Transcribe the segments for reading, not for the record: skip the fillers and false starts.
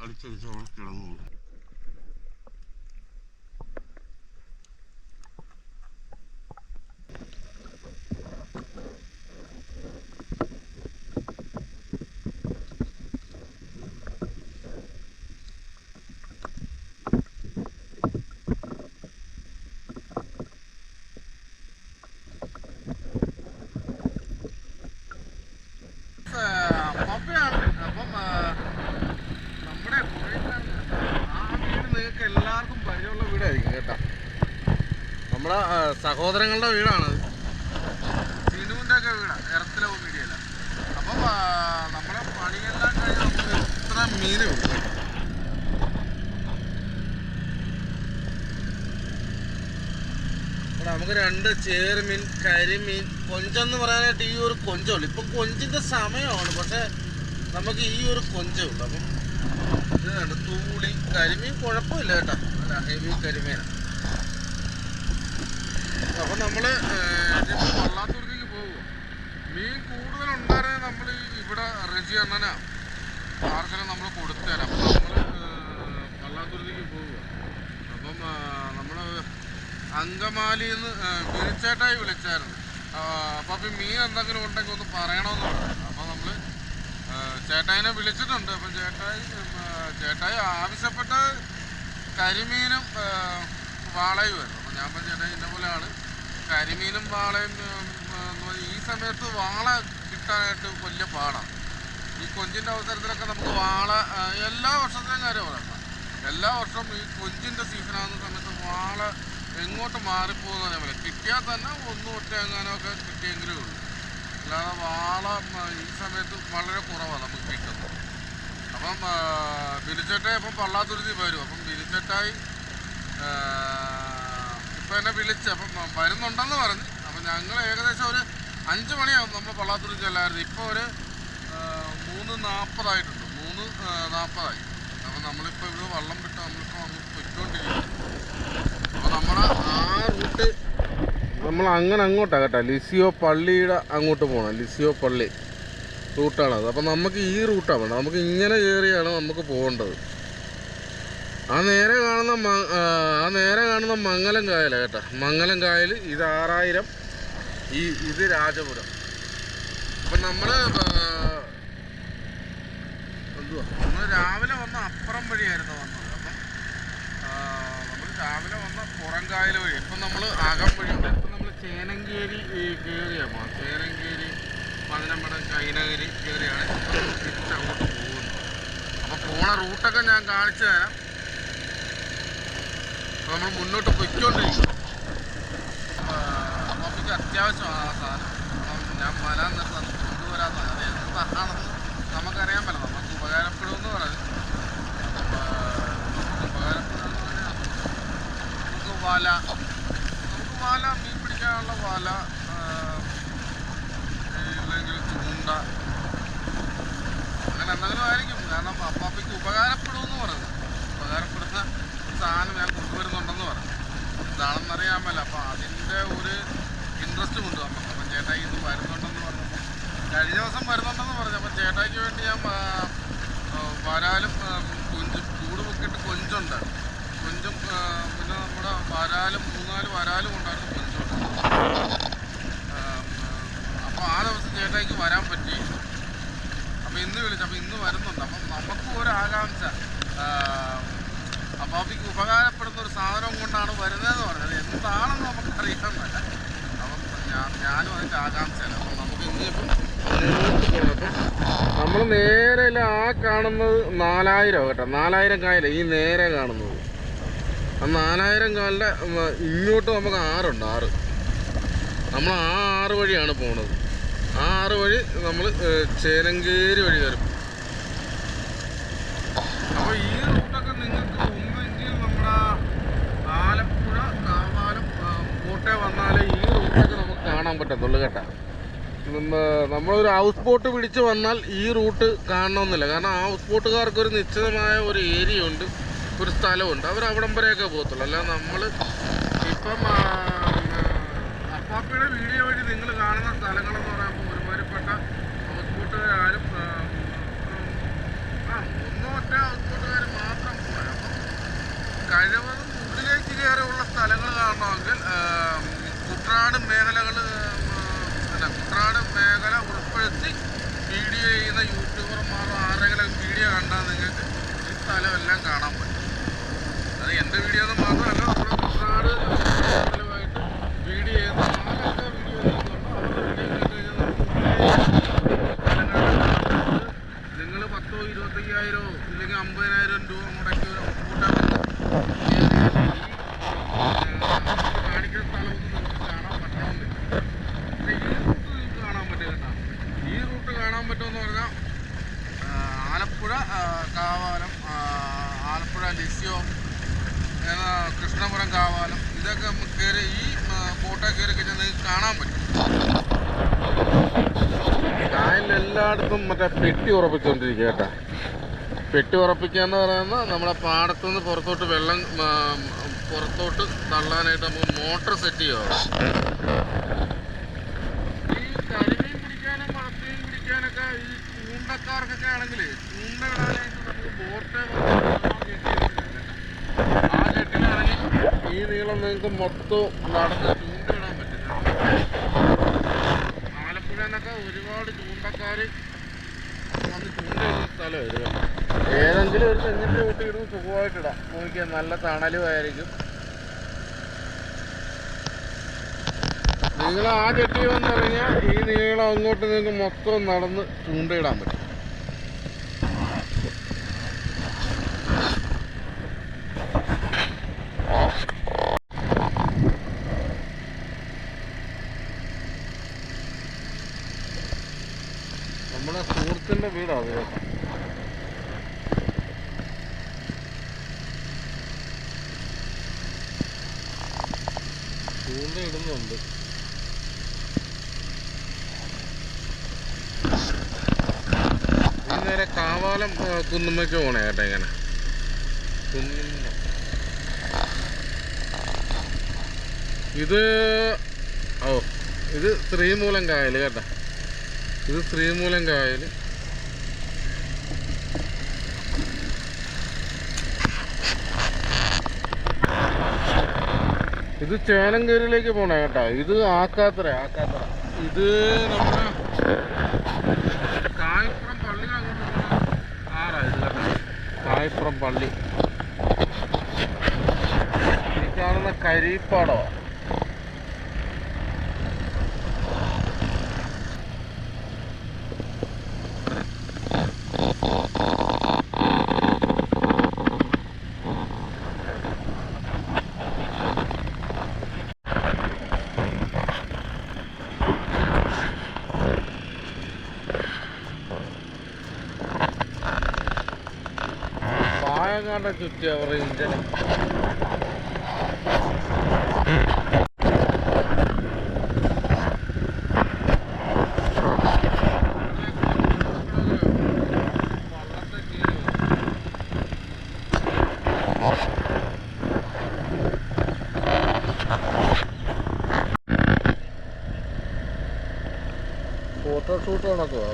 അടിച്ചടിച്ച് അവിടെ കിടന്നു. എല്ലാവർക്കും പരിചയമുള്ള വീടായിരിക്കും കേട്ടോ. നമ്മുടെ സഹോദരങ്ങളുടെ വീടാണ്. സിനുവിൻ്റെ ഒക്കെ വീടാണ്, ഇറത്തിലെ വീടിയല്ല. അപ്പം നമ്മുടെ പണിയെല്ലാം കഴിഞ്ഞ് നമുക്ക് ഇത്ര മീൻ കിട്ടും. നമുക്ക് 2 ചേറുമീൻ, കരിമീൻ, കൊഞ്ചെന്ന് പറയാനായിട്ട് ഈ ഒരു കൊഞ്ചുള്ളൂ. ഇപ്പം കൊഞ്ചിൻ്റെ സമയമാണ്, പക്ഷെ നമുക്ക് ഈ ഒരു കൊഞ്ചേ ഉള്ളൂ. അപ്പം ഇത് കണ്ട് തൂളി കരിമീൻ കുഴപ്പമില്ല കേട്ടോ, നല്ല ഹെവി കരിമീനാണ്. അപ്പം നമ്മൾ വള്ളാത്തുരുത്തിക്ക് പോകുക. മീൻ കൂടുതലുണ്ടായിരുന്നത് നമ്മൾ ഇവിടെ റജി അണ്ണനാ പാർസലും നമ്മൾ കൊടുത്തുതരാം. അപ്പം നമ്മൾ വള്ളാത്തുരുത്തിക്ക് പോവുക. അപ്പം നമ്മൾ അങ്കമാലിയിൽ നിന്ന് വിളിച്ചേട്ടായി വിളിച്ചായിരുന്നു. അപ്പം മീൻ എന്തെങ്കിലും ഉണ്ടെങ്കിൽ ഒന്ന് പറയണമെന്ന് പറഞ്ഞു. അപ്പം നമ്മൾ ചേട്ടായിനെ വിളിച്ചിട്ടുണ്ട്. അപ്പം ചേട്ടായി ആവശ്യപ്പെട്ട കരിമീനും വാളയും ആയിരുന്നു. അപ്പം ഞാൻ പറഞ്ഞ ചേട്ടായി ഇന്ന പോലെയാണ് കരിമീനും വാളയും. ഈ സമയത്ത് വാള കിട്ടാനായിട്ട് വലിയ പാടാണ്. ഈ കൊഞ്ചിൻ്റെ അവസരത്തിലൊക്കെ നമുക്ക് വാള എല്ലാ വർഷത്തെയും കാര്യം പറയണം. എല്ലാ വർഷവും ഈ കൊഞ്ചിൻ്റെ സീസണാകുന്ന സമയത്ത് വാള എങ്ങോട്ട് മാറിപ്പോകുന്ന പോലെ കിട്ടിയാൽ തന്നെ 1 ഒറ്റയെങ്ങാനൊക്കെ കിട്ടിയെങ്കിലേ ഉള്ളൂ. അല്ലാതെ വാള ഈ സമയത്ത് വളരെ കുറവാണ് നമുക്ക് കിട്ടുന്നത്. അപ്പം വിളിച്ചേട്ടായി അപ്പം പള്ളാത്തുരുത്തി വരും. അപ്പം വിളിച്ചേട്ടായി ഇപ്പം എന്നെ വിളിച്ച് അപ്പം വരുന്നുണ്ടെന്ന് പറഞ്ഞ്. അപ്പം ഞങ്ങൾ ഏകദേശം ഒരു 5 മണിയാകും നമ്മൾ പള്ളാത്തുരുത്തി എല്ലാവരും. ഇപ്പോൾ ഒരു 3:40 3:40. അപ്പം നമ്മളിപ്പോൾ ഇവിടെ വള്ളം വിട്ട് നമ്മളിപ്പോൾ അങ്ങ് പൊയ്ക്കൊണ്ടിരിക്കും. അപ്പോൾ നമ്മുടെ ആ റൂട്ട് നമ്മൾ അങ്ങനെ അങ്ങോട്ടാണ് കേട്ടോ. ലിസിയോ പള്ളിയുടെ അങ്ങോട്ട് പോകണം. ലിസിയോ പള്ളി റൂട്ടാണത്. അപ്പം നമുക്ക് ഈ റൂട്ടാണ് വേണ്ടത്. നമുക്ക് ഇങ്ങനെ കയറിയാണ് നമുക്ക് പോകേണ്ടത്. ആ നേരെ കാണുന്ന മംഗലം കായലാണ് കേട്ടോ. മംഗലം കായൽ. ഇത് 6000. ഇത് രാജപുരം. അപ്പം നമ്മൾ രാവിലെ വന്ന അപ്പുറം വഴിയായിരുന്നു വന്നത്. അപ്പം നമ്മൾ രാവിലെ വന്ന പുറംകായൽ വഴി. ഇപ്പം നമ്മൾ അകം വഴിയുണ്ട്. ഇപ്പം നമ്മൾ ചേനങ്കേരി കയറിയാണ് പോകാം. ചേനങ്കേരി, പതിനമ്പടം, കൈനഗിരി കയറിയാണ് തിരിച്ചങ്ങോട്ട് പോകുന്നത്. അപ്പോൾ പോണ റൂട്ടൊക്കെ ഞാൻ കാണിച്ചു തരാം. അപ്പോൾ നമ്മൾ മുന്നോട്ട് പൊയ്ക്കൊണ്ടിരിക്കും. നമുക്ക് അത്യാവശ്യമാണ് ആ സാധനം. അപ്പം ഞാൻ വരാൻ നിർത്താൻ കൊണ്ടുവരാമെന്ന് പറഞ്ഞത്. അത് എന്താണെന്ന് നമുക്കറിയാൻ പറ്റില്ല. നമുക്ക് ഉപകാരപ്പെടുമെന്ന് പറഞ്ഞു. ഉപകാരപ്പെടുമെന്ന് പറഞ്ഞാൽ നമുക്ക് വല, മീൻ പിടിക്കാനുള്ള വല, ഇല്ലെങ്കിൽ ചൂണ്ട, അങ്ങനെ എന്തെങ്കിലും ആയിരിക്കും. കാരണം അപ്പാപ്പയ്ക്ക് ഉപകാരപ്പെടുമെന്ന് പറഞ്ഞു. ഉപകാരപ്പെടുന്ന ഒരു സാധനം ഞാൻ കൊണ്ടുവരുന്നുണ്ടെന്ന് പറഞ്ഞു. എന്താണെന്നറിയാമല്ലോ. അപ്പം അതിൻ്റെ ഒരു ഇൻട്രസ്റ്റ് കൊണ്ട് നമുക്ക്. അപ്പം ചേട്ടായി ഇത് വരുന്നുണ്ടെന്ന് പറഞ്ഞപ്പോൾ കഴിഞ്ഞ ദിവസം വരുന്നുണ്ടെന്ന് പറഞ്ഞു. അപ്പം ചേട്ടായിക്ക് വേണ്ടി ഞാൻ വരാലും കൊഞ്ചും ചൂട് പൊക്കിയിട്ട് കൊഞ്ചുണ്ട്. കൊഞ്ചും പിന്നെ നമ്മുടെ വരാലും 3-4 വരാലും ഉണ്ടായിരുന്നു. കൊഞ്ചുണ്ട്. അപ്പോൾ ആ ദിവസം ചേട്ടായിക്ക് വരാൻ പറ്റി. അപ്പോൾ ഇന്ന് വിളിച്ചു. അപ്പോൾ ഇന്ന് വരുന്നുണ്ട്. അപ്പം നമുക്കും ഒരു ആകാംക്ഷ, അപ്പാപ്പിക്ക് ഉപകാരപ്പെടുന്ന ഒരു സാധനം കൊണ്ടാണ് വരുന്നതെന്ന് പറഞ്ഞത്. എന്താണെന്ന് നമുക്കറിയാൻ പറ്റില്ല. അപ്പം ഞാനും അതിൻ്റെ ആകാംക്ഷയാണ്. അപ്പം നമുക്ക് ഇന്നിപ്പം നമ്മൾ നേരെ ആ കാണുന്നത് 4000 കേട്ടോ. 4000 കായൽ ഈ നേരെ കാണുന്നത്. ആ 4000 കാലിൻ്റെ ഇങ്ങോട്ട് നമുക്ക് 6 നമ്മൾ ആ 6 വഴിയാണ് പോണത്. ആ 6 വഴി നമ്മൾ ചേനങ്കേരി വഴി കയറും. അപ്പോൾ ഈ റൂട്ടൊക്കെ നിങ്ങൾക്ക് ഒന്നെങ്കിൽ നമ്മുടെ ആലപ്പുഴ, കാവാലം, കോട്ടയം വന്നാലേ ഈ റൂട്ടൊക്കെ നമുക്ക് കാണാൻ പറ്റത്തുള്ളൂ കേട്ടോ. നമ്മളൊരു ഹൗസ് ബോട്ട് പിടിച്ച് വന്നാൽ ഈ റൂട്ട് കാണണമെന്നില്ല. കാരണം ആ ഹൗസ് ബോട്ടുകാർക്ക് ഒരു നിശ്ചിതമായ ഒരു ഏരിയ ഉണ്ട്, ഒരു സ്ഥലമുണ്ട്. അവർ അവിടം വരെയൊക്കെ പോകത്തുള്ളൂ. അല്ലാതെ നമ്മൾ ഇപ്പം അപ്പാപ്പയുടെ വീഡിയോ വഴി നിങ്ങൾ കാണുന്ന സ്ഥലങ്ങളെന്ന് പറയുമ്പോൾ ഒരുമാതിരിപ്പെട്ട ഹൗസ് ബോട്ടുകാരും ഒന്നോ ഒറ്റ ഹൗസ് ബോട്ടുകാർ പറ്റുമെന്ന് പറഞ്ഞാൽ ആലപ്പുഴ കാവാലം, ആലപ്പുഴ ലിസ്യോ, കൃഷ്ണപുരം കാവാലം, ഇതൊക്കെ കയറി ഈ കോട്ട കയറി കഴിഞ്ഞാൽ നിങ്ങൾക്ക് കാണാൻ പറ്റും. കായലിലെല്ലായിടത്തും മറ്റേ പെട്ടി ഉറപ്പിച്ചുകൊണ്ടിരിക്കുക കേട്ടോ. പെട്ടി ഉറപ്പിക്കുക എന്ന് പറയുന്നത് നമ്മുടെ പാടത്തുനിന്ന് പുറത്തോട്ട് വെള്ളം പുറത്തോട്ട് തള്ളാനായിട്ട് നമുക്ക് മോട്ടർ സെറ്റ് ചെയ്യുക. ഈ കരിമീൻ പിടിക്കാനും വളർത്തിയും പിടിക്കാനൊക്കെ ഈ ചൂണ്ടക്കാർക്കൊക്കെ ആണെങ്കിൽ ചൂണ്ട ഇടാനായിട്ട് നമുക്ക് ബോട്ട് ആ കെട്ടിലാണെങ്കിൽ ഈ നീളം നിങ്ങൾക്ക് മൊത്തം നടന്ന് ചൂണ്ട ഇടാൻ പറ്റില്ല. ആലപ്പുഴ എന്നൊക്കെ ഒരുപാട് ചൂണ്ടക്കാർ വന്ന് ചൂണ്ട ഇടുന്ന സ്ഥലം ഇത്. ഏതെങ്കിലും ഒരു തെങ്ങിൻ്റെ വീട്ടിൽ ഇടുമ്പോൾ സുഖമായിട്ടിടാം. നോക്കിയാൽ നല്ല തണലുമായിരിക്കും. നിങ്ങൾ ആ ചെട്ടി വന്നിറങ്ങിയാൽ ഈ നീളം അങ്ങോട്ട് നിങ്ങൾക്ക് മൊത്തം നടന്ന് ചൂണ്ടയിടാൻ പറ്റും. നമ്മുടെ സുഹൃത്തിൻ്റെ വീടാണ് കേട്ടോ. ചൂണ്ട ഇടുന്നുണ്ട്. ഈ നേരെ കാവാലം കുന്നുമ്മയ്ക്ക് പോണേ കേട്ടോ. ഇങ്ങനെ കുന്നുമ്മ ഇത് ശ്രീമൂലം കായൽ കേട്ടോ. ഇത് ശ്രീമൂലം കായൽ. ഇത് ചേലങ്കേരിയിലേക്ക് പോണേ കേട്ടോ. ഇത് ആക്കാത്തറ. ഇത് നമ്മുടെ കായപ്പുറം പള്ളി ഇത് കേട്ടോ. കായപ്പുറം പള്ളി ഈ കാണുന്ന കരിപ്പാടോ. പായങ്ങാണ്ട ചുറ്റി അവരുടെ ഇഞ്ചനം. ഫോട്ടോഷൂട്ട് നടക്കുക.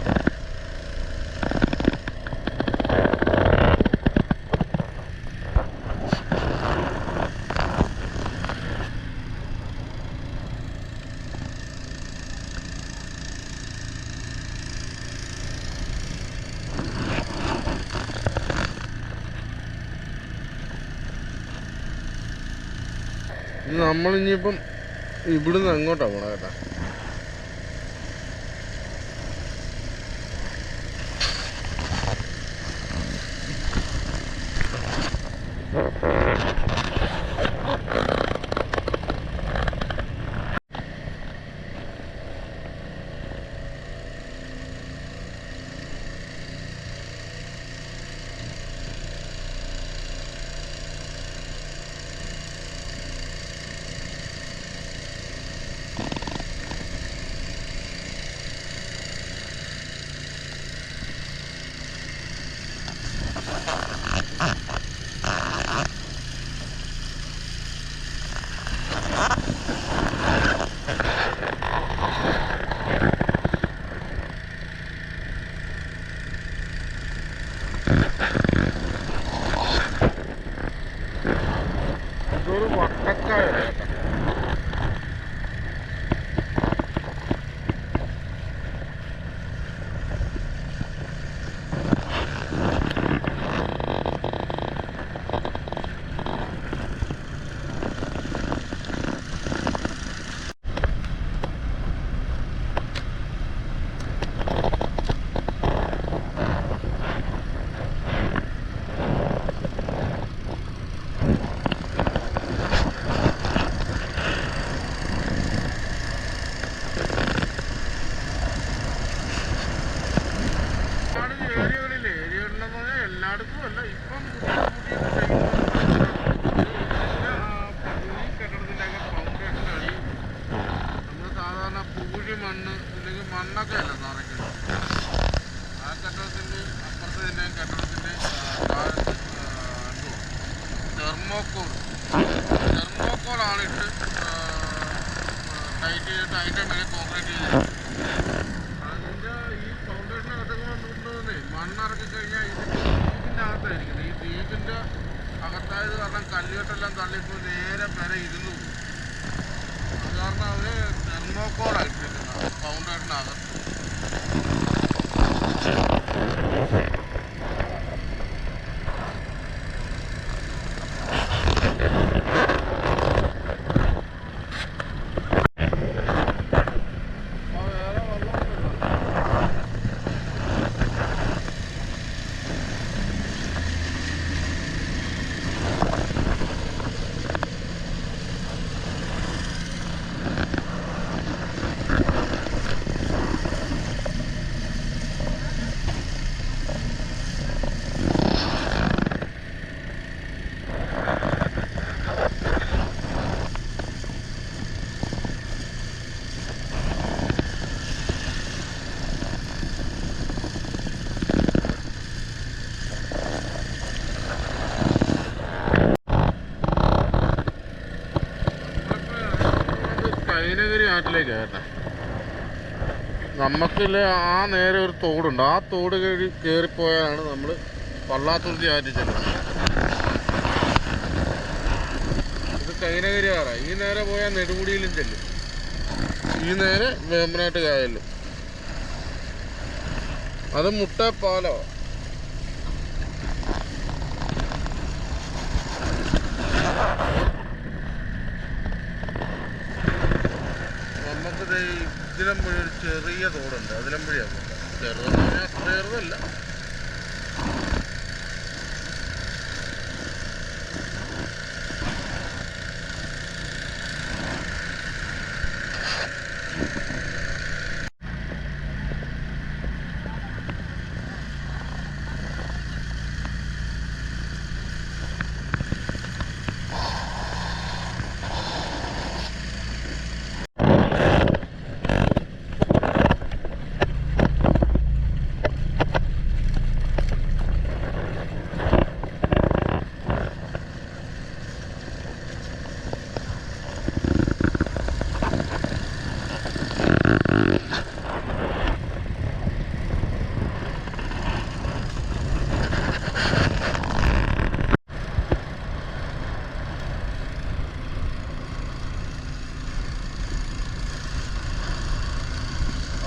നമ്മളിനിയിപ്പം ഇവിടുന്ന് അങ്ങോട്ടാണ് പോണ കേട്ടാ. അടുത്തുമല്ല, ഇപ്പം ഈ കെട്ടിടത്തിൻ്റെയൊക്കെ ഫൗണ്ടേഷൻ അടി നമ്മൾ സാധാരണ പൂഴി മണ്ണ് ഇല്ലെങ്കിൽ മണ്ണൊക്കെ അല്ല നിറയ്ക്കുന്നത്. ആ കെട്ടിടത്തിൻ്റെയും അപ്പുറത്തെ തന്നെയും കെട്ടിടത്തിൻ്റെയും താഴത്ത് തെർമോക്കോളാണ് ഇട്ട് ടൈറ്റ് ചെയ്തിട്ട് അതിൻ്റെ മേലെ കോൺക്രീറ്റ് ചെയ്ത് അതിൻ്റെ ഈ ഫൗണ്ടേഷനകത്തൊക്കെ വന്നിട്ടുണ്ടെന്നേ മണ്ണിറക്കി കഴിഞ്ഞാൽ ഇതിൻ്റെ ദ്വീപിൻ്റെ അകത്തായിരിക്കുന്നത്. ഈ ദ്വീപിൻ്റെ അകത്തായത് കാരണം കല്ലുകെട്ടെല്ലാം തള്ളിപ്പോൾ നേരെ പെര ഇരുന്നു പോകും. അത് കാരണം അവർ തെർമോക്കോളായിട്ടിരിക്കുന്നത് ഫൗണ്ടേഷനകത്ത്. കൈനഗിരി ആറ്റിലേക്ക് കേട്ടോ നമുക്കില്ല. ആ നേരെ ഒരു തോടുണ്ട്, ആ തോട് കയറിപ്പോയാലാണ് നമ്മൾ പള്ളാത്തുരുത്തി ആറ്റിൽ ചെല്ലുന്നത്. ഇത് കൈനഗിരി ആറാ. ഈ നേരെ പോയാൽ നെടുമുടിയിലും ചെല്ലും, ഈ നേരെ വേമ്പനാട്ട് കായലും. അത് മുട്ടപ്പാലോ. നമുക്കിത് ഇതിലമ്പുഴ ഒരു ചെറിയ തോടുണ്ട്, അതിലമ്പുഴയാണ് ചെറുതെന്ന് പറഞ്ഞാൽ അത്ര ചെറുതല്ല.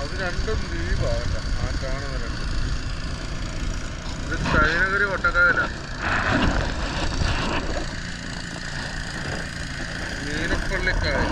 അത് രണ്ടും ദ്വീപാണ്, ആ കാണുന്ന രണ്ടും. ഇത് കൈനഗിരി ഒട്ടക്കായലാണ്, മീനപ്പള്ളിക്കായൽ.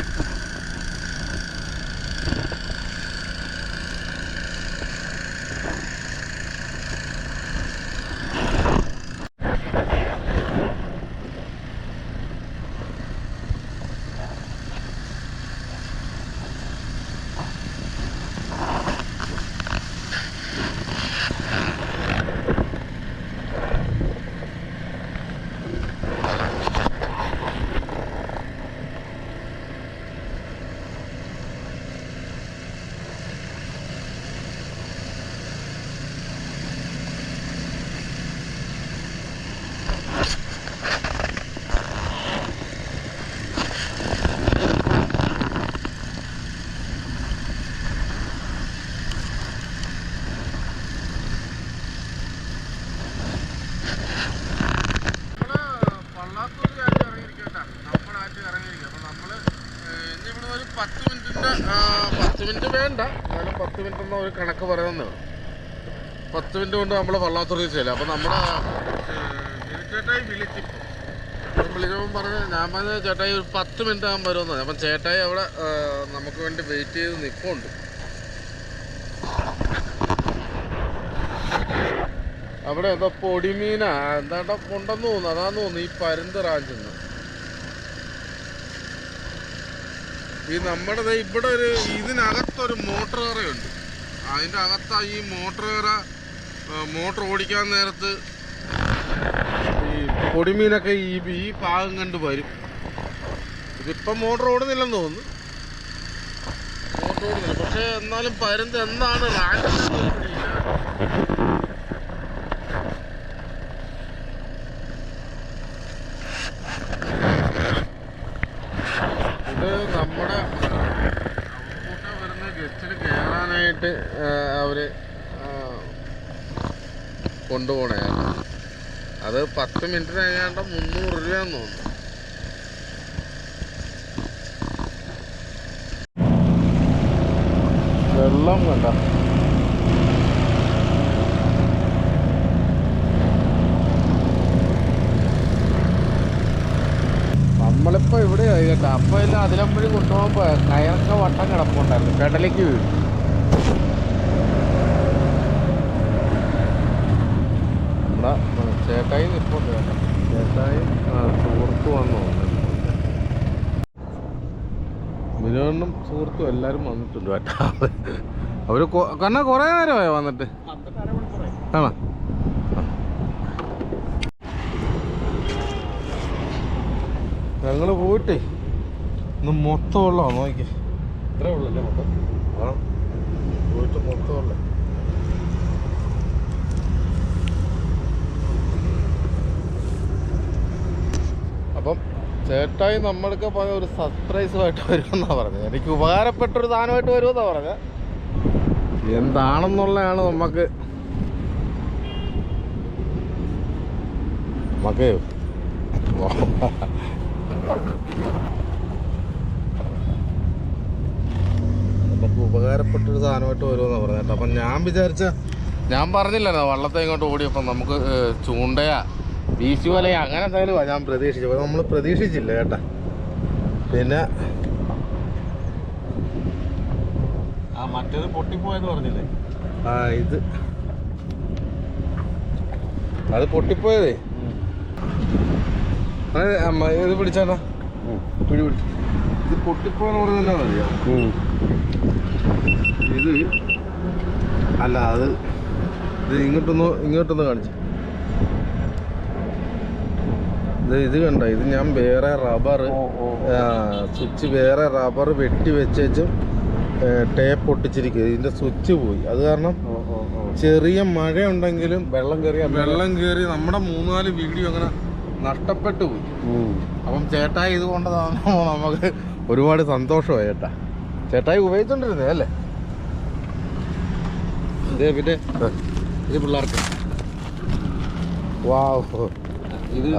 ഒരു 10 മിനിറ്റ് വേണ്ട, എന്നാലും 10 മിനിറ്റ് എന്ന ഒരു കണക്ക് പറയുന്നത്. 10 മിനിറ്റ് കൊണ്ട് നമ്മൾ പള്ളാത്തുരുത്തി ചെല്ലും. അപ്പോൾ നമ്മുടെ ചേട്ടായി വിളിച്ചപ്പോൾ പറഞ്ഞ്, ഞാൻ പറഞ്ഞ ചേട്ടായി ഒരു 10 മിനിറ്റ് ആകാൻ വരുമെന്ന്. അപ്പം ചേട്ടായി അവിടെ നമുക്ക് വേണ്ടി വെയിറ്റ് ചെയ്ത് നിൽപ്പുണ്ട്. അവിടെ എന്തോ പൊടിമീനാ എന്താണ്ട ഉണ്ടെന്ന് തോന്നുന്നു, അതാന്ന് തോന്നുന്നു ഈ പരുന്ത് റാഞ്ചെന്ന്. ഈ നമ്മുടെ ഇവിടെ ഒരു ഇതിനകത്തൊരു മോട്ടോർ കറയുണ്ട്. അതിൻ്റെ അകത്താ ഈ മോട്ടോർ ഓടിക്കാൻ നേരത്ത് ഈ പൊടിമീനൊക്കെ ഈ ഭാഗം കണ്ട് വരും. ഇതിപ്പം മോട്ടർ ഓടുന്നില്ലെന്ന് തോന്നുന്നു, മോട്ടർ ഓടുന്നില്ല. പക്ഷെ എന്നാലും പരുന്ത് എന്താണ് റാങ്ക് ഇത് നമ്മുടെ വരുന്ന ഗസ്റ്റിൽ കയറാനായിട്ട് അവര് കൊണ്ടുപോണേ. അത് 10 മിനിറ്റിന് കഴിയാണ്ട് 300 രൂപയാന്ന് തോന്നുന്നു. വെള്ളം കണ്ട നമ്മളിപ്പോൾ ഇവിടെയായി കേട്ടോ. അപ്പോൾ എല്ലാം അതിലമ്പഴി കൊണ്ടുപോകുമ്പോൾ കയറൊക്കെ വട്ടം കിടപ്പുണ്ടായിരുന്നു, കടലേക്ക് വീഴും. നമ്മുടെ ചേട്ടായി നിൽപ്പുണ്ട് കേട്ടോ. ചേട്ടായി സുഹൃത്ത് വന്നു. മിനുവണ്ണും സുഹൃത്തും എല്ലാവരും വന്നിട്ടുണ്ട് കേട്ടോ. അവർ കണ്ണ കുറേ നേരമായോ വന്നിട്ട്? ആണോ? ഞങ്ങൾ പോയിട്ടേ ഇന്ന് മൊത്തം ഉള്ളോ നോക്കി. ഇത്രേ ഉള്ളല്ലേ മൊത്തം? ആ, പോയിട്ട് മൊത്തം ഉള്ള. അപ്പം ചേട്ടായി നമ്മൾക്ക് പറഞ്ഞ ഒരു സർപ്രൈസുമായിട്ട് വരുമെന്നാണ് പറഞ്ഞത്. എനിക്ക് ഉപകാരപ്പെട്ടൊരു സാധനമായിട്ട് വരുമെന്നാണ് പറഞ്ഞത്. എന്താണെന്നുള്ളതാണ് നമുക്ക് ഉപകാരപ്പെട്ടൊരു സാധനമായിട്ട് വരുമെന്നാണ് പറഞ്ഞത് കേട്ടോ. അപ്പം ഞാൻ പറഞ്ഞില്ലായിരുന്നോ വള്ളത്തെ ഇങ്ങോട്ട് ഓടിയപ്പം നമുക്ക് ചൂണ്ടയാ വീശുവലയാ അങ്ങനെ എന്തായാലും ഞാൻ പ്രതീക്ഷിച്ചു. അപ്പോൾ നമ്മൾ പ്രതീക്ഷിച്ചില്ല കേട്ടാ. പിന്നെ മറ്റേത് പൊട്ടിപ്പോയെന്ന് പറഞ്ഞില്ലേ? അത് പൊട്ടിപ്പോയതേ. ഇത് പിടിച്ചാട്ടാ, ഇത് പൊട്ടിപ്പോയെന്ന് പറഞ്ഞാൽ മതിയോ? ഇത് അല്ല, ഇത് ഇങ്ങോട്ടൊന്ന് കാണിച്ചു. ഇത് കണ്ട, ഇത് ഞാൻ വേറെ റബ്ബർ സ്വിച്ച് വേറെ റബ്ബർ വെട്ടി വെച്ചും ടേപ്പ് ഒട്ടിച്ചിരിക്കുക. ഇതിന്റെ സ്വിച്ച് പോയി. അത് കാരണം ചെറിയ മഴ ഉണ്ടെങ്കിലും വെള്ളം കയറി നമ്മുടെ 3-4 വീഡിയോ അങ്ങനെ നഷ്ടപ്പെട്ടു പോയി. അപ്പം ചേട്ടായി ഇത് കൊണ്ടതാണ് നമുക്ക് ഒരുപാട് സന്തോഷമായി ചേട്ടാ. ചേട്ടായി ഉപയോഗിച്ചോണ്ടിരുന്നേ അല്ലേ? പിന്നെ ഇത് പിള്ളേർക്ക് വാവ്. ഇത്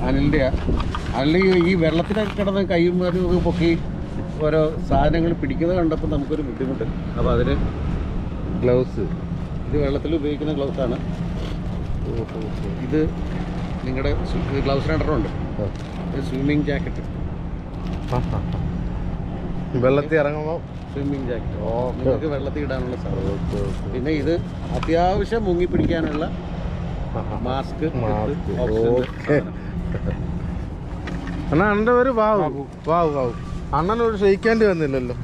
അനിലിൻ്റെയാ. അല്ലെങ്കിൽ ഈ വെള്ളത്തിലൊക്കെ കിടന്ന് കൈയും ഒക്കെ പൊക്കി ഓരോ സാധനങ്ങൾ പിടിക്കുന്നത് കണ്ടപ്പോൾ നമുക്കൊരു ബുദ്ധിമുട്ട്. അപ്പോൾ അതിന് ഗ്ലൗസ്, ഇത് വെള്ളത്തിൽ ഉപയോഗിക്കുന്ന ഗ്ലൗസാണ്. ഇത് നിങ്ങളുടെ ഗ്ലൗസ് രണ്ടെണ്ണമുണ്ട്. സ്വിമ്മിങ് ജാക്കറ്റ്, വെള്ളത്തിൽ ഇറങ്ങുമ്പോൾ സ്വിമ്മിങ് ജാക്കറ്റ് നിങ്ങൾക്ക് വെള്ളത്തിൽ ഇടാനുള്ള സാധനം. പിന്നെ ഇത് അത്യാവശ്യം മുങ്ങി പിടിക്കാനുള്ള മാസ്ക്. അണ്ണാ എൻ്റെ പേര് വാവു. അണ്ണനൊരു ക്ഷയിക്കേണ്ടി വന്നില്ലല്ലോ.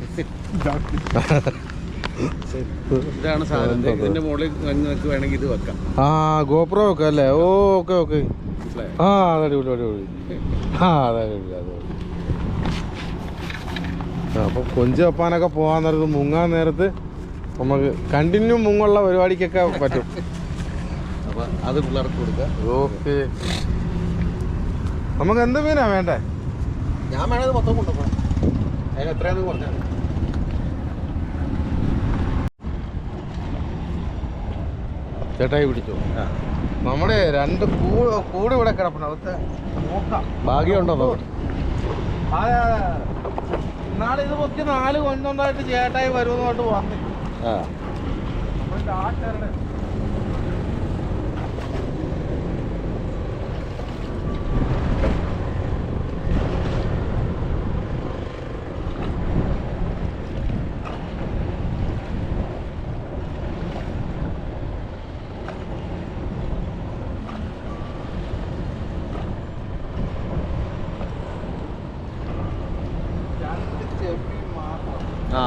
ഇതാണ് സാധനം. ഇതിന്റെ മുകളിൽ നിങ്ങൾക്ക് വേണമെങ്കിൽ ഇത് വെക്കാം. ഗോപ്രോ വെക്കാം അല്ലേ? ഓക്കെ. അതടിപൊളി. അപ്പം കൊഞ്ച് വെപ്പാനൊക്കെ പോകാൻ നേരത്ത്, മുങ്ങാൻ നേരത്ത് നമുക്ക് കണ്ടിന്യൂ മുങ്ങുള്ള പരിപാടിക്കൊക്കെ പറ്റും. അപ്പം അത് പിള്ളേർക്ക് കൊടുക്കുക. ഓക്കെ. നമുക്ക് എന്ത് മീനാ വേണ്ടേ? ഞാൻ വേണത് മൊത്തം കൊണ്ടുപോകണം. അതിന് എത്രയാണെന്ന് പറഞ്ഞാൽ ചേട്ടായി പിടിച്ചു. നമ്മുടെ 2 കൂട് ഇവിടെ കിടപ്പുണ്ട്. അവിടുത്തെ നോക്കാം, ഭാഗ്യമുണ്ടോ നോക്കട്ടെ. നാളെ ഇത് പൊക്കി 4 കൊഞ്ചുണ്ടായിട്ട് ചേട്ടായി വരുമെന്നോട്ട് വന്നു.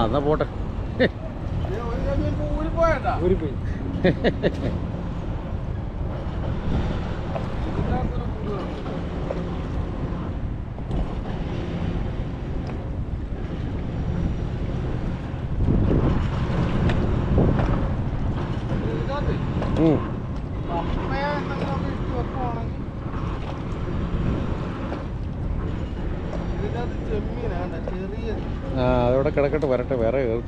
എന്നാ പോട്ടെ. ഊരിപ്പോയി. കപ്പയോ എന്തെങ്കിലുമൊക്കെ ഇട്ട് വെക്കുവാണെങ്കിൽ ഇതിനകത്ത് ചെമ്മീനാണ് ചെറിയ. അതവിടെ കിടക്കട്ടെ, വരട്ടെ, വേറെ കയറും.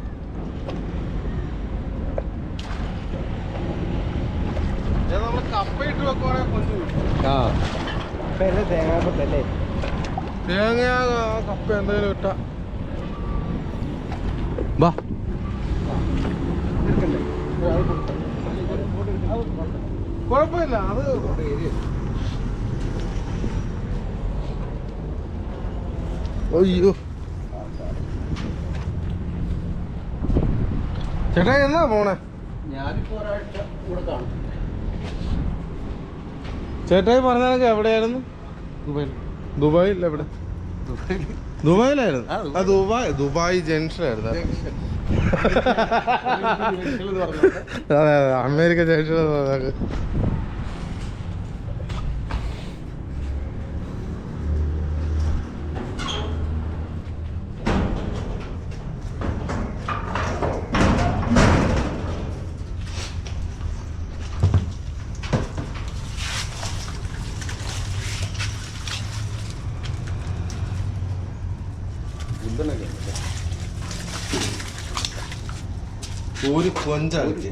നമ്മൾ കപ്പ ഇട്ട് വെക്കുവാണെങ്കിൽ കൊഞ്ചു തേങ്ങാപ്പത്തല്ലേ, തേങ്ങ കപ്പ എന്തെങ്കിലും ഇട്ടാ ബാ. കുഴപ്പമില്ല, അത് അയ്യോ ചേട്ടാ എന്നാ പോണേ? ഞാനിപ്പോ ഒരാഴ്ച ഇവിടെ കാണും. ചേട്ടായി പറഞ്ഞാലൊക്കെ എവിടെയായിരുന്നു? ദുബായിൽ. എവിടെ? ദുബായിലായിരുന്നു. ദുബായ് ജംഗ്ഷനായിരുന്നു. അതെ അതെ, അമേരിക്ക ജംഗ്ഷൻ. ഒരു കൊഞ്ചാക്കി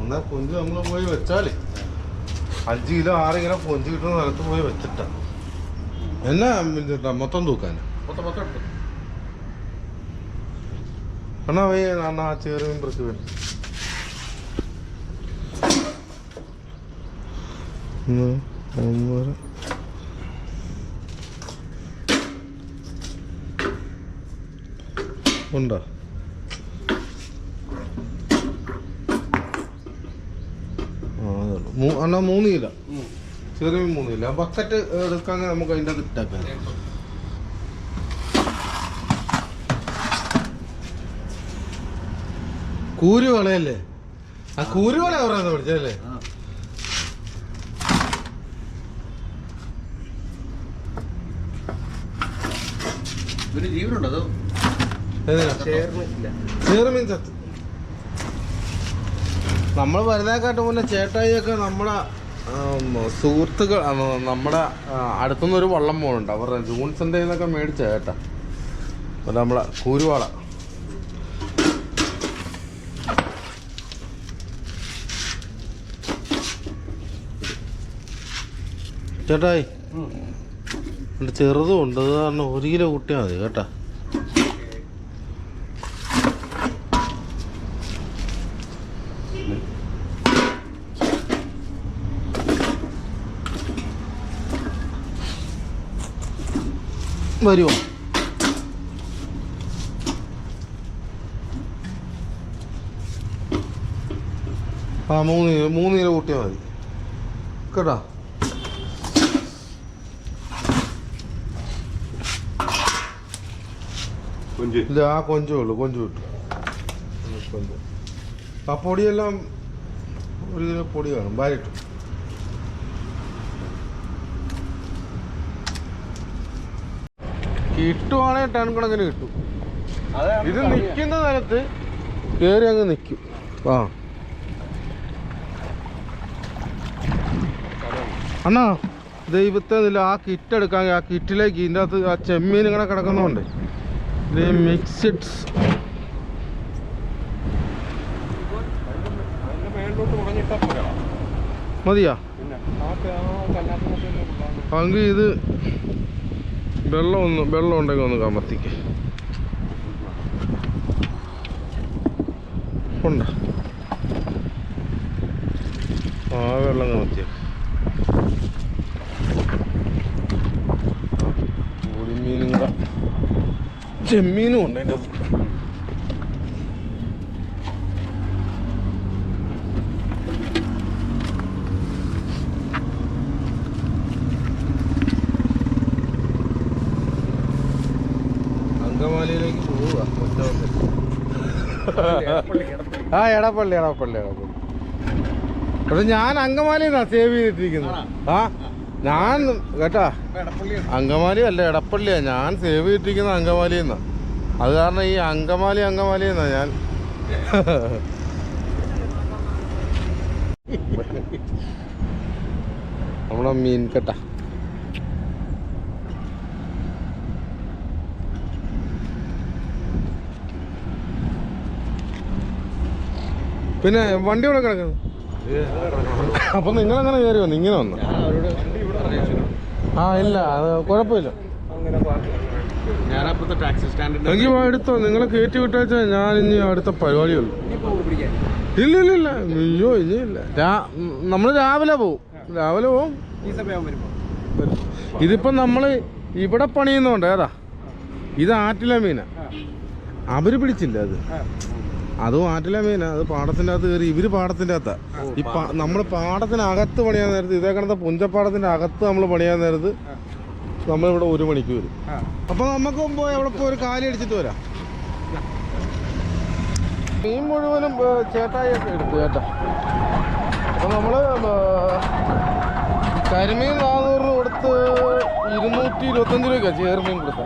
എന്നാ കൊഞ്ച് നമ്മൾ പോയി വെച്ചാല് 5 കിലോ 6 കിലോ കൊഞ്ച് കിട്ടുന്ന സ്ഥലത്ത് പോയി വെച്ചിട്ടാ എന്നാ മൊത്തം തൂക്കാന് എന്നാ പോയി അണ്ണാ ആ ചെറിയ മീൻ വേണം. ഉണ്ടോ? അണ്ണാ 3 കിലോ ചെറിയ 3 കിലോ. ബക്കറ്റ് എടുക്കാൻ നമുക്ക് അതിൻ്റെ അത് ഇട്ടാക്കാം. കൂരുവളയല്ലേ? ആ കൂരുവള പറയുന്നത് പഠിച്ചല്ലേ? ഒരു ജീവനുണ്ടോ അതോ? ചെറുമീൻ ചത്ത്. നമ്മൾ വരുന്നേക്കാട്ട് മുന്നേ ചേട്ടായിയൊക്കെ നമ്മളെ സുഹൃത്തുക്കൾ നമ്മുടെ അടുത്തുനിന്നൊരു വള്ളം പോകുന്നുണ്ട്. അവരുടെ ജൂൺസിൻ്റെ നിന്നൊക്കെ മേടിച്ച ചേട്ടാ നമ്മളെ കൂരുവാള. ചേട്ടായി ചെറുതും ഉണ്ട്, അത് കാരണം 1 കിലോ കൂട്ടിയാൽ മതി കേട്ടാ. വരുമോ? ആ 3 കിലോ കൂട്ടിയാൽ മതി കേട്ടാ. ഇല്ല, ആ കൊഞ്ചേ ഉള്ളൂ, കൊഞ്ച് കിട്ടും. കൊഞ്ച് ആ പൊടിയെല്ലാം 1 കിലോ പൊടി കാണും, ഭാരിട്ടു. കിട്ടുവാണെങ്കിൽ ടൺ കണക്കിന് കിട്ടും. ഇത് നിൽക്കുന്ന സ്ഥലത്ത് കയറി അങ്ങ് നിൽക്കും. ആ അണ്ണാ ദൈവത്തെ നില ആ കിറ്റ് എടുക്കാൻ, ആ കിറ്റിലേക്ക് ഇതിൻ്റെ അകത്ത് ആ ചെമ്മീൻ ഇങ്ങനെ കിടക്കുന്നുണ്ട്. ഇത് മിക്സിഡ് മതിയാ? പങ്ക് ഇത് വെള്ളം ഉണ്ടെങ്കിൽ ഒന്ന് കമത്തിക്ക് ഉണ്ട. ആ വെള്ളം കമത്തിയ പൊടിമീനും കൂടെ ചെമ്മീനും ഉണ്ട് അതിൻ്റെ അകത്ത്. അങ്കമാലിയിലേക്ക് പോവുക. ആ എടപ്പള്ളി. പക്ഷെ ഞാൻ അങ്കമാലിന്നാ സേവ് ചെയ്തിട്ടിരിക്കുന്നത്. ആ ഞാൻ കേട്ടാ, അങ്കമാലി അല്ല എടപ്പള്ളിയാ ഞാൻ സേവ് ചെയ്തിട്ടിരിക്കുന്നത്, അങ്കമാലിന്നാ. അത് കാരണം ഈ അങ്കമാലി എന്നാ ഞാൻ നമ്മുടെ മീൻ കെട്ട. പിന്നെ വണ്ടി ഇവിടെ കിടക്കുന്നു. അപ്പൊ നിങ്ങളെങ്ങനെ കയറി വന്നു? ഇങ്ങനെ വന്നു? ആ ഇല്ല, അത് കുഴപ്പമില്ല. ഞാനപ്പുറത്തെ ടാക്സി സ്റ്റാൻഡിൽ എനിക്ക് എടുത്തോ, നിങ്ങളെ കയറ്റി വിട്ടാച്ചാൽ ഞാൻ ഇനി അടുത്ത പരിപാടിയുള്ളൂ. ഇല്ല ഇല്ല ഇല്ല, അയ്യോ ഇനിയില്ല. നമ്മൾ രാവിലെ പോവും. ഇതിപ്പം നമ്മൾ ഇവിടെ പണിയുന്നോണ്ട് ഏതാ ഇത് ആറ്റിലെ മീനാ. അവര് പിടിച്ചില്ല അതും ആറ്റിലെ മീനാ. അത് പാടത്തിൻ്റെ അകത്ത് കയറി. ഇവര് പാടത്തിൻ്റെ അകത്താ. ഈ നമ്മൾ പാടത്തിനകത്ത് പണിയാൻ നേരത്ത്, ഇതേ കണത്തെ പുഞ്ചപ്പാടത്തിൻ്റെ അകത്ത് നമ്മൾ പണിയാൻ നേരത്ത് നമ്മളിവിടെ 1 മണിക്ക് വരും. അപ്പൊ നമുക്ക് പോയി അവിടെ പോയി ഒരു കാലി അടിച്ചിട്ട് വരാം. മീൻ മുഴുവനും ചേട്ടായിയൊക്കെ എടുത്തു കേട്ടോ. അപ്പൊ നമ്മള് കരിമീൻ 400 കൊടുത്ത് 225 രൂപ ചേർമീൻ കൊടുത്ത.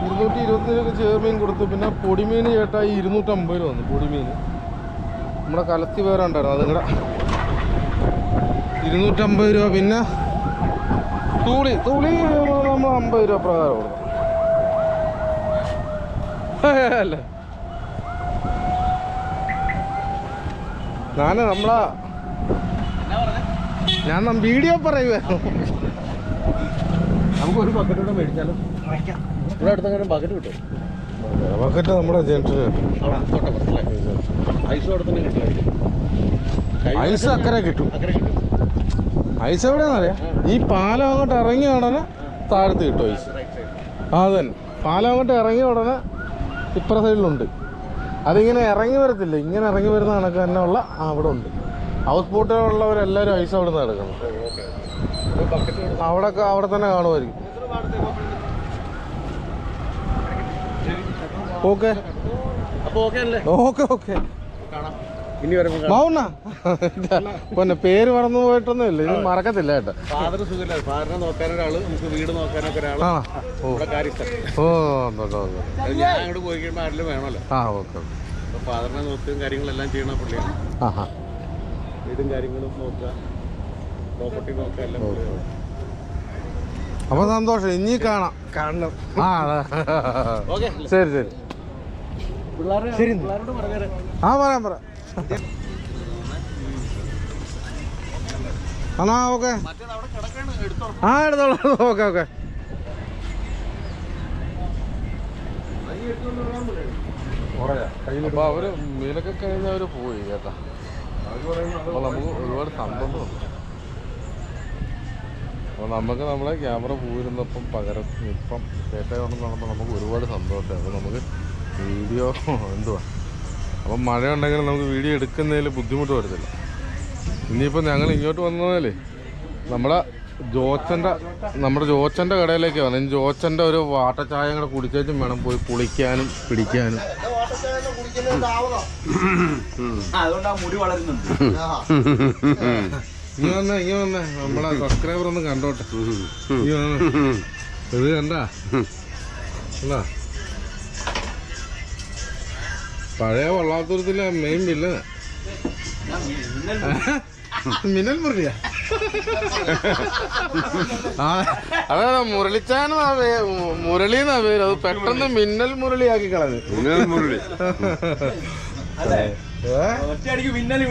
225 രൂപ ചേർമീൻ കൊടുത്ത്. പിന്നെ പൊടിമീൻ ചേട്ടായി 250 രൂപ വന്നു. പൊടിമീൻ നമ്മുടെ കലത്തി വേറെ ഉണ്ടായിരുന്നു, അതുകൂടെ 250 രൂപ. പിന്നെ തൂളി നമ്മൾ 50 രൂപ പ്രകാരം കൊടുക്കും. അല്ല ഞാൻ വീഡിയോ പറയുമായിരുന്നു. നമുക്കൊരു ബക്കറ്റ് കൂടെ മേടിച്ചാലും ഇവിടെ അടുത്തെങ്കിലും ബക്കറ്റ് കിട്ടും. ബക്കറ്റ് നമ്മുടെ ജംഗ്ഷന് ഐസ് അവിടെ തന്നെ കിട്ടും. ഐസ് അക്കരെ കിട്ടും. ഐസ് എവിടെയാണെന്നറിയാം? ഈ പാലം അങ്ങോട്ട് ഇറങ്ങിയ ഉടനെ താഴത്ത് കിട്ടും ഐസ്. അതന്നെ, പാലം അങ്ങോട്ട് ഇറങ്ങിയ ഉടനെ ഇപ്പുറ സൈഡിലുണ്ട്. അതിങ്ങനെ ഇറങ്ങി വരത്തില്ല, ഇങ്ങനെ ഇറങ്ങി വരുന്ന കണക്ക് തന്നെ ഉള്ള അവിടെ ഉണ്ട്. ഹൗസ് ബോട്ടുകളുള്ളവരെല്ലാവരും ഐസ് അവിടെ നിന്ന് എടുക്കണം. അവിടെ തന്നെ കാണുമായിരിക്കും. ഓക്കെ ഓക്കെ ഇനി വരുമ്പോൾ പിന്നെ പേര് മറന്നു പോയിട്ടൊന്നും ഇല്ല. ഇത് മറക്കത്തില്ല കേട്ടോ. ഫാദറിന് സുഖമില്ല. ഫാദറിനെ നോക്കാനൊരാള്, നമുക്ക് വീട് നോക്കാനൊക്കെ ഒരാള്. ഓ ഞാൻ അങ്ങോട്ട് പോയി കഴിയുമ്പോൾ ആരെങ്കിലും വേണമല്ലോ. ഓക്കെ. അപ്പൊ ഫാദറിനെ നോക്കുകയും കാര്യങ്ങളെല്ലാം ചെയ്യണ പുള്ളിയാണ്. വീടും കാര്യങ്ങളും നോക്കുക, പ്രോപ്പർട്ടി നോക്കുക, എല്ലാം. അപ്പൊ സന്തോഷം. ഇനി കാണണം. ശരി ശരി. പറയാം. എന്നാ ഓക്കെ. എടുത്തോളാം. ഓക്കെ. അപ്പൊ അവര് മീനൊക്കെ കഴിഞ്ഞ അവര് പോയി കേട്ടാ. അപ്പൊ നമുക്ക് ഒരുപാട് സന്തോഷമുണ്ട്. അപ്പോൾ നമുക്ക് നമ്മളെ ക്യാമറ പോയിരുന്നപ്പം പകരം ഇപ്പം ചേട്ടായോണ്ട് നടന്നപ്പോൾ നമുക്ക് ഒരുപാട് സന്തോഷമായി. അപ്പോൾ നമുക്ക് വീഡിയോ എന്തുവാ, അപ്പം മഴ ഉണ്ടെങ്കിൽ നമുക്ക് വീഡിയോ എടുക്കുന്നതിൽ ബുദ്ധിമുട്ട് വരത്തില്ല. ഇനിയിപ്പോൾ ഞങ്ങൾ ഇങ്ങോട്ട് വന്നതല്ലേ നമ്മുടെ ജോച്ചൻ്റെ കടയിലേക്ക് വന്നു. ഇനി ജോച്ചൻ്റെ ഒരു വാട്ടച്ചായ കൂടെ കുടിച്ചേച്ചും വേണം പോയി കുളിക്കാനും പിടിക്കാനും. ഇങ്ങ വന്നേ നമ്മളെ സബ്സ്ക്രൈബർ ഒന്ന് കണ്ടോട്ടെ. ഇത് കണ്ടാ പഴയ വള്ളാത്തൂരത്തിലെ മെയിൻ വില്ലന് മിന്നൽ മുരളിയാ. അതെ, മുരളിച്ചാനെന്നാ മുരളിന്നാ പേര്. അത് പെട്ടെന്ന് മിന്നൽ മുരളിയാക്കി കളഞ്ഞു. ഒറ്റയടിക്ക് മിന്നൽ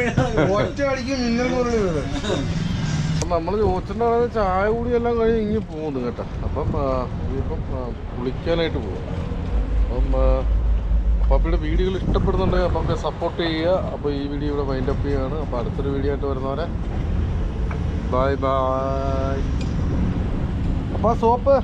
മുരളി വീണ്. അപ്പം നമ്മൾ ചോദിച്ചിട്ട് ചായ കൂടി എല്ലാം കഴിഞ്ഞ് ഇങ്ങി പോകുന്നു കേട്ടോ. അപ്പം ഇപ്പം കുളിക്കാനായിട്ട് പോകും. അപ്പം അപ്പയുടെ വീഡിയോകൾ ഇഷ്ടപ്പെടുന്നുണ്ടെങ്കിൽ അപ്പം സപ്പോർട്ട് ചെയ്യുക. അപ്പോൾ ഈ വീഡിയോ ഇവിടെ വൈൻഡപ്പ് ചെയ്യുകയാണ്. അപ്പോൾ അടുത്തൊരു വീഡിയോ ആയിട്ട് വരുന്നവരെ ബൈ. അപ്പോൾ സോപ്പ്